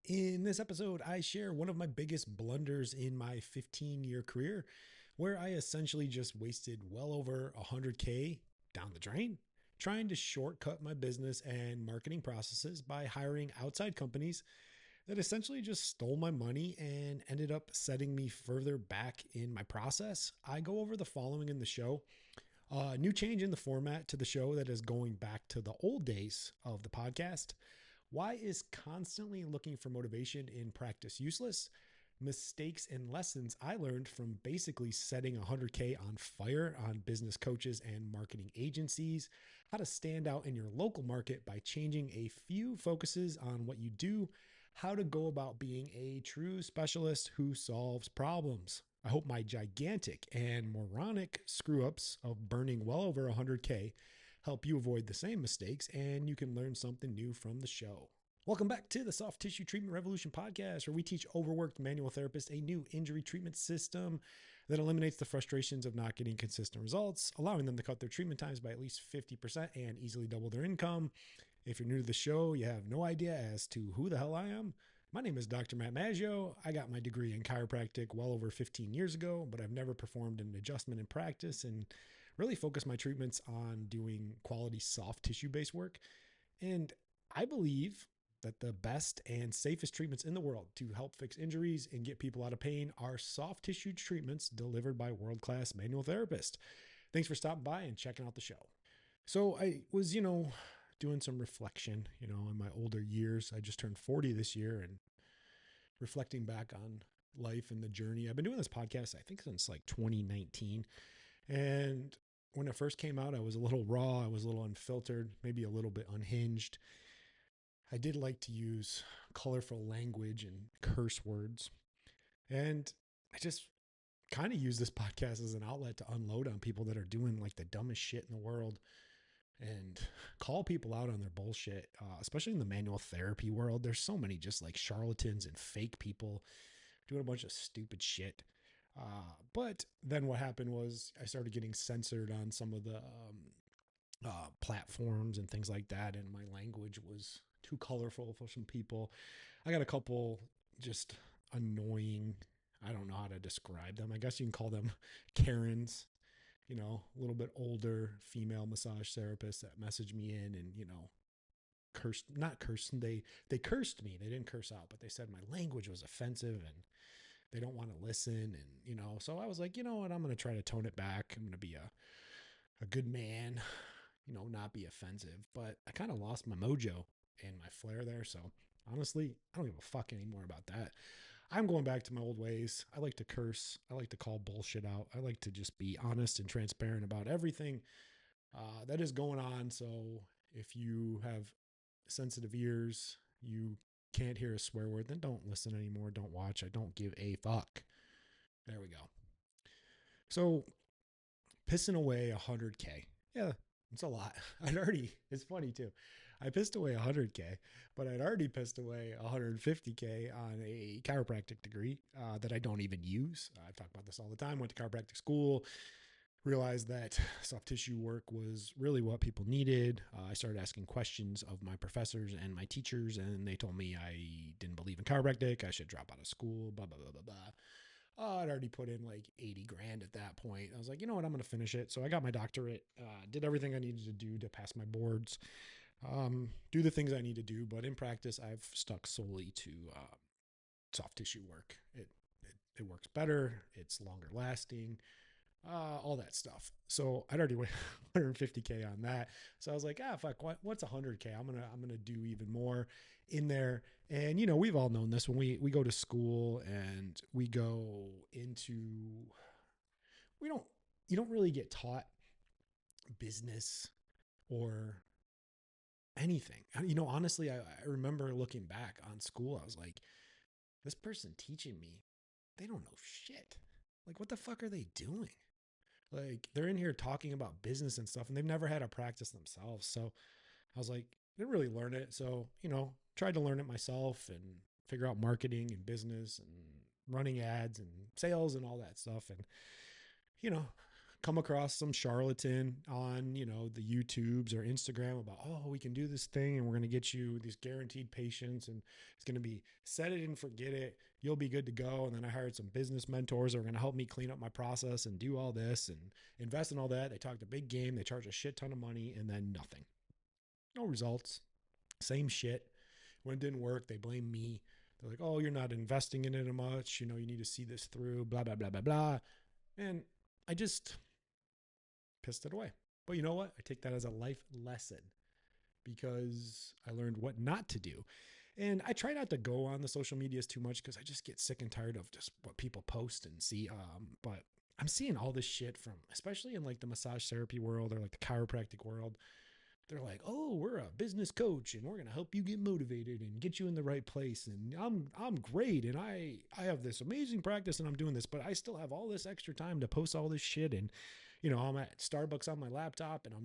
In this episode, I share one of my biggest blunders in my 15-year career, where I essentially just wasted well over 100K down the drain, trying to shortcut my business and marketing processes by hiring outside companies that essentially just stole my money and ended up setting me further back in my process. I go over the following in the show. New change in the format to the show that is going back to the old days of the podcast. Why is constantly looking for motivation in practice useless? Mistakes and lessons I learned from basically setting 100K on fire on business coaches and marketing agencies. How to stand out in your local market by changing a few focuses on what you do. How to go about being a true specialist who solves problems. I hope my gigantic and moronic screw ups of burning well over 100K help you avoid the same mistakes and you can learn something new from the show. Welcome back to the Soft Tissue Treatment Revolution podcast, where we teach overworked manual therapists a new injury treatment system that eliminates the frustrations of not getting consistent results, allowing them to cut their treatment times by at least 50% and easily double their income. If you're new to the show, you have no idea as to who the hell I am. My name is Dr. Matt Maggio. I got my degree in chiropractic well over 15 years ago, but I've never performed an adjustment in practice and really focused my treatments on doing quality soft tissue-based work. And I believe that the best and safest treatments in the world to help fix injuries and get people out of pain are soft tissue treatments delivered by world-class manual therapists. Thanks for stopping by and checking out the show. So I was, doing some reflection, in my older years. I just turned 40 this year and reflecting back on life and the journey. I've been doing this podcast, I think, since like 2019. And when it first came out, I was a little raw. I was a little unfiltered, maybe a little bit unhinged. I did like to use colorful language and curse words. And I just kind of use this podcast as an outlet to unload on people that are doing like the dumbest shit in the world and call people out on their bullshit, especially in the manual therapy world. There's so many just like charlatans and fake people doing a bunch of stupid shit. But then what happened was I started getting censored on some of the platforms and things like that. And my language was too colorful for some people. I got a couple just annoying, I don't know how to describe them. I guess you can call them Karens, a little bit older female massage therapists that messaged me in and, not cursed. They cursed me. They didn't curse out, but they said my language was offensive and they don't want to listen. And, so I was like, you know what, I'm going to try to tone it back. I'm going to be a good man, not be offensive, but I kind of lost my mojo and my flair there. So honestly, I don't give a fuck anymore about that. I'm going back to my old ways. I like to curse. I like to call bullshit out. I like to just be honest and transparent about everything that is going on. So if you have sensitive ears, you can't hear a swear word, then don't listen anymore. Don't watch. I don't give a fuck. There we go. So pissing away 100K. Yeah, it's a lot. It's funny too. I pissed away 100K, but I'd already pissed away 150K on a chiropractic degree that I don't even use. I talk about this all the time. Went to chiropractic school, realized that soft tissue work was really what people needed. I started asking questions of my professors and my teachers, and they told me I didn't believe in chiropractic. I should drop out of school, blah, blah, blah, blah, blah. I'd already put in like 80 grand at that point. I was like, you know what, I'm going to finish it. So I got my doctorate, did everything I needed to do to pass my boards, do the things I need to do. But in practice, I've stuck solely to soft tissue work. It works better. It's longer lasting, all that stuff. So I'd already went 150K on that. So I was like, fuck, what's 100K? I'm going to do even more in there. And, we've all known this when we go to school and we go into, you don't really get taught business or anything. Honestly, I remember looking back on school, I was like, this person teaching me, they don't know shit. Like, what the fuck are they doing? Like, they're in here talking about business and stuff, and they've never had a practice themselves. So I was like, didn't really learn it. So, tried to learn it myself and figure out marketing and business and running ads and sales and all that stuff. And, come across some charlatan on, the YouTubes or Instagram about, oh, we can do this thing and we're going to get you these guaranteed patients and it's going to be set it and forget it. You'll be good to go. And then I hired some business mentors that are going to help me clean up my process and do all this and invest in all that. They talked a big game. They charge a shit ton of money and then nothing. No results. Same shit. When it didn't work, they blame me. They're like, oh, you're not investing in it much. You need to see this through, blah, blah, blah, blah, blah. And I just pissed it away. But you know what? I take that as a life lesson because I learned what not to do. And I try not to go on the social medias too much because I just get sick and tired of just what people post and see. But I'm seeing all this shit from, especially in like the massage therapy world or like the chiropractic world. They're like, oh, we're a business coach and we're going to help you get motivated and get you in the right place. And I'm great. And I have this amazing practice and I'm doing this, but I still have all this extra time to post all this shit. And, I'm at Starbucks on my laptop and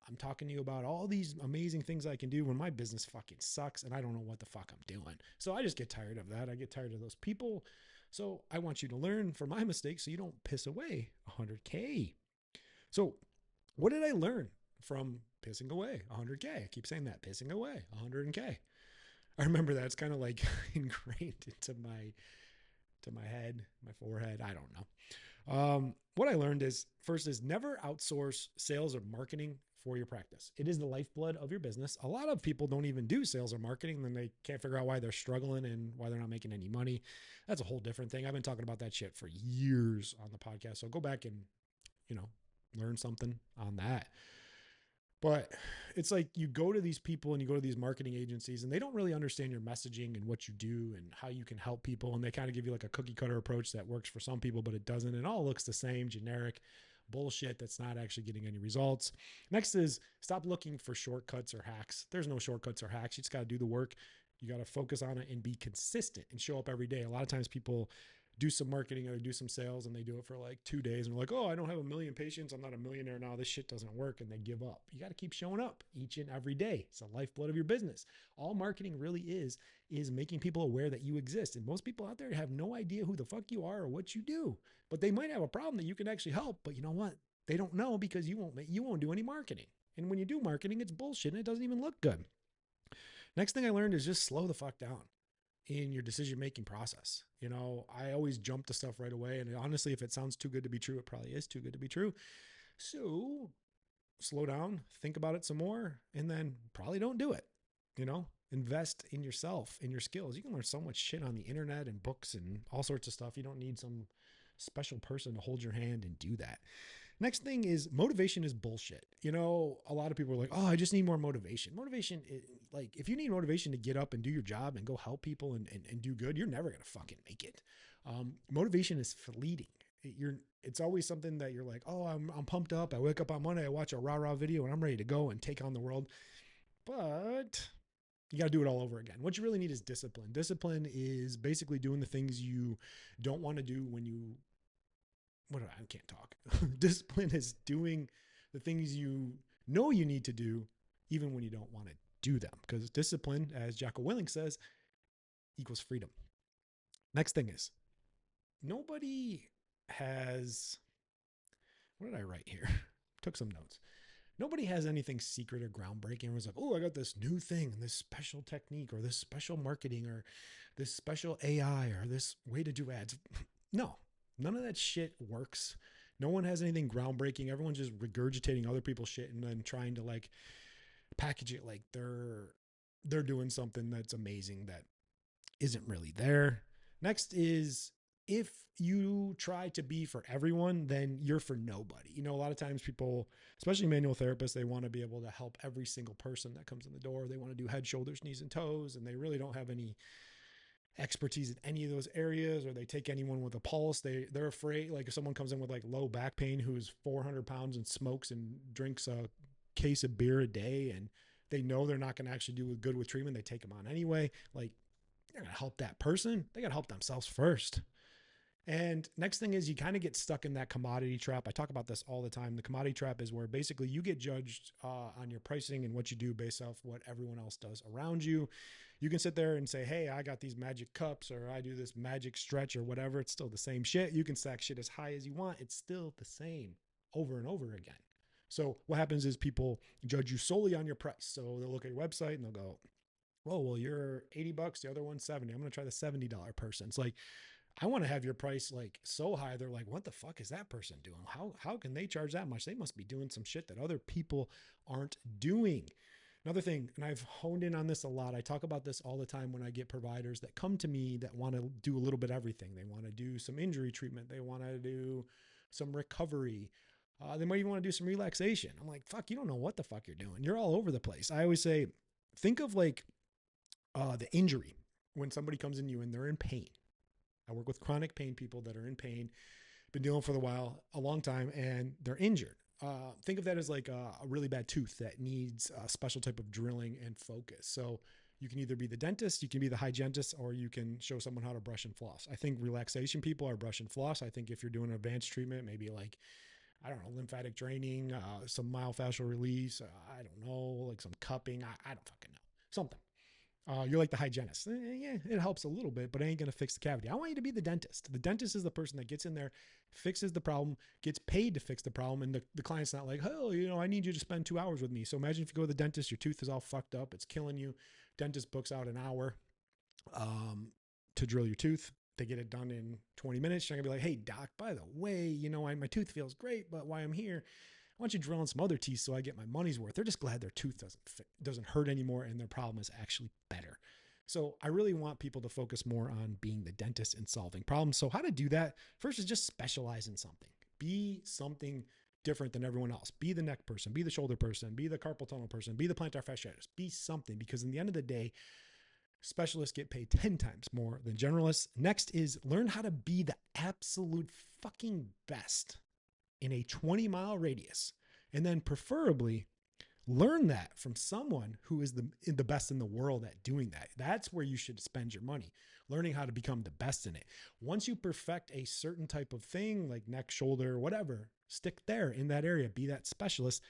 I'm talking to you about all these amazing things I can do when my business fucking sucks and I don't know what the fuck I'm doing. So I just get tired of that. I get tired of those people. So I want you to learn from my mistakes so you don't piss away 100K. So what did I learn from pissing away 100K? I keep saying that, pissing away 100K. I remember that. It's kind of like ingrained into my head, my forehead. I don't know. What I learned is first is never outsource sales or marketing for your practice. It is the lifeblood of your business. A lot of people don't even do sales or marketing. Then they can't figure out why they're struggling and why they're not making any money. That's a whole different thing. I've been talking about that shit for years on the podcast. So go back and, learn something on that. But it's like you go to these people and you go to these marketing agencies and they don't really understand your messaging and what you do and how you can help people. And they kind of give you like a cookie cutter approach that works for some people, but it doesn't. It all looks the same, generic bullshit that's not actually getting any results. Next is stop looking for shortcuts or hacks. There's no shortcuts or hacks. You just got to do the work. You got to focus on it and be consistent and show up every day. A lot of times people do some marketing or do some sales and they do it for like 2 days and they're like, oh, I don't have 1 million patients. I'm not a millionaire now. This shit doesn't work. And they give up. You got to keep showing up each and every day. It's the lifeblood of your business. All marketing really is making people aware that you exist. And most people out there have no idea who the fuck you are or what you do, but they might have a problem that you can actually help. But you know what? They don't know because you won't do any marketing. And when you do marketing, it's bullshit and it doesn't even look good. Next thing I learned is just slow the fuck down in your decision-making process. I always jump to stuff right away. And honestly, if it sounds too good to be true, it probably is too good to be true. So slow down, think about it some more, and then probably don't do it. Invest in yourself, in your skills. You can learn so much shit on the internet and books and all sorts of stuff. You don't need some special person to hold your hand and do that. Next thing is motivation is bullshit. A lot of people are like, oh, I just need more motivation. Motivation, like if you need motivation to get up and do your job and go help people and do good, you're never going to fucking make it. Motivation is fleeting. It's always something that you're like, oh, I'm pumped up. I wake up on Monday, I watch a rah-rah video and I'm ready to go and take on the world. But you got to do it all over again. What you really need is discipline. Discipline is basically doing the things you don't want to do when you I can't talk. Discipline is doing the things you know you need to do, even when you don't want to do them. Because discipline, as Jocko Willink says, equals freedom. Next thing is, nobody has, what did I write here? Took some notes. Nobody has anything secret or groundbreaking. Everyone's like, oh, I got this new thing, this special technique, or this special marketing, or this special AI, or this way to do ads. No. None of that shit works. No one has anything groundbreaking. Everyone's just regurgitating other people's shit and then trying to like package it like they're doing something that's amazing that isn't really there. Next is if you try to be for everyone, then you're for nobody. A lot of times people, especially manual therapists, they want to be able to help every single person that comes in the door. They want to do head, shoulders, knees, and toes, and they really don't have any expertise in any of those areas, or they take anyone with a pulse. They're afraid, like if someone comes in with like low back pain who's 400 pounds and smokes and drinks a case of beer a day, and they know they're not going to actually do good with treatment, they take them on anyway. Like, they're going to help that person. They got to help themselves first. And next thing is you kind of get stuck in that commodity trap. I talk about this all the time. The commodity trap is where basically you get judged on your pricing and what you do based off what everyone else does around you. You can sit there and say, hey, I got these magic cups, or I do this magic stretch or whatever. It's still the same shit. You can stack shit as high as you want. It's still the same. over and over again. So what happens is people judge you solely on your price. So they'll look at your website and they'll go, oh, well, you're $80, the other one's 70. I'm going to try the $70 person. It's like, I want to have your price like so high. They're like, what the fuck is that person doing? How can they charge that much? They must be doing some shit that other people aren't doing. Another thing, and I've honed in on this a lot. I talk about this all the time when I get providers that come to me that want to do a little bit of everything. They want to do some injury treatment. They want to do some recovery. They might even want to do some relaxation. I'm like, fuck, you don't know what the fuck you're doing. You're all over the place. I always say, think of like the injury when somebody comes in you and they're in pain. I work with chronic pain people that are in pain, been dealing for a long time, and they're injured. Think of that as like a really bad tooth that needs a special type of drilling and focus. So you can either be the dentist, you can be the hygienist, or you can show someone how to brush and floss. I think relaxation people are brush and floss. I think if you're doing advanced treatment, maybe like, I don't know, lymphatic draining, some myofascial release, I don't know, like some cupping, I don't fucking know, something. You're like the hygienist. Yeah, it helps a little bit, but it ain't going to fix the cavity. I want you to be the dentist. The dentist is the person that gets in there, fixes the problem, gets paid to fix the problem. And the client's not like, oh, I need you to spend 2 hours with me. So imagine if you go to the dentist, your tooth is all fucked up. It's killing you. Dentist books out an hour to drill your tooth. They get it done in 20 minutes. You're going to be like, hey, doc, by the way, my tooth feels great, but why I'm here, I want you to drill in some other teeth so I get my money's worth. They're just glad their tooth doesn't hurt anymore and their problem is actually better. So I really want people to focus more on being the dentist and solving problems. So how to do that? First is just specialize in something. Be something different than everyone else. Be the neck person, be the shoulder person, be the carpal tunnel person, be the plantar fasciitis, be something, because in the end of the day, specialists get paid 10 times more than generalists. Next is learn how to be the absolute fucking best in a 20-mile radius. And then preferably learn that from someone who is the best in the world at doing that. That's where you should spend your money, learning how to become the best in it. Once you perfect a certain type of thing like neck, shoulder, whatever, stick there in that area, be that specialist.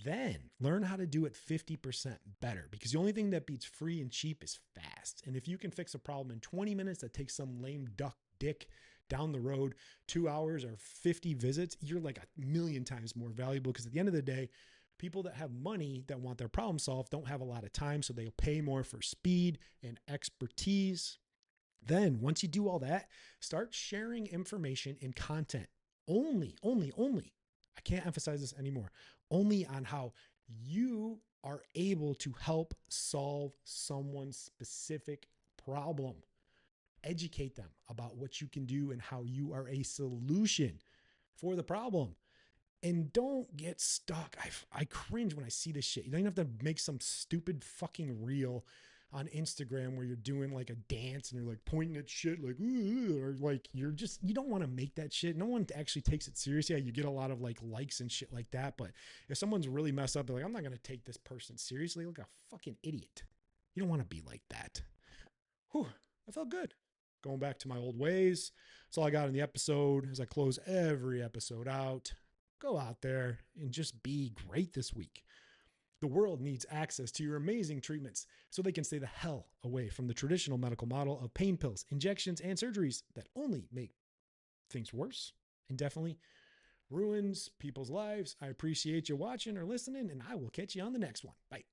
Then learn how to do it 50% better, because the only thing that beats free and cheap is fast. And if you can fix a problem in 20 minutes that takes some lame duck dick down the road 2 hours or 50 visits, you're like a million times more valuable, because at the end of the day, people that have money that want their problem solved don't have a lot of time, so they'll pay more for speed and expertise. Then once you do all that, start sharing information and content only, I can't emphasize this anymore, only on how you are able to help solve someone's specific problem. Educate them about what you can do and how you are a solution for the problem. And don't get stuck. I cringe when I see this shit. You don't even have to make some stupid fucking reel on Instagram where you're doing like a dance and you're like pointing at shit like, ooh, or like you don't want to make that shit. No one actually takes it seriously. Yeah, you get a lot of like likes and shit like that. But if someone's really messed up, they're like, I'm not going to take this person seriously. Look, a fucking idiot. You don't want to be like that. Whew, I felt good. Going back to my old ways. That's all I got in the episode. As I close every episode out, go out there and just be great this week. The world needs access to your amazing treatments so they can stay the hell away from the traditional medical model of pain pills, injections, and surgeries that only make things worse and definitely ruins people's lives. I appreciate you watching or listening, and I will catch you on the next one. Bye.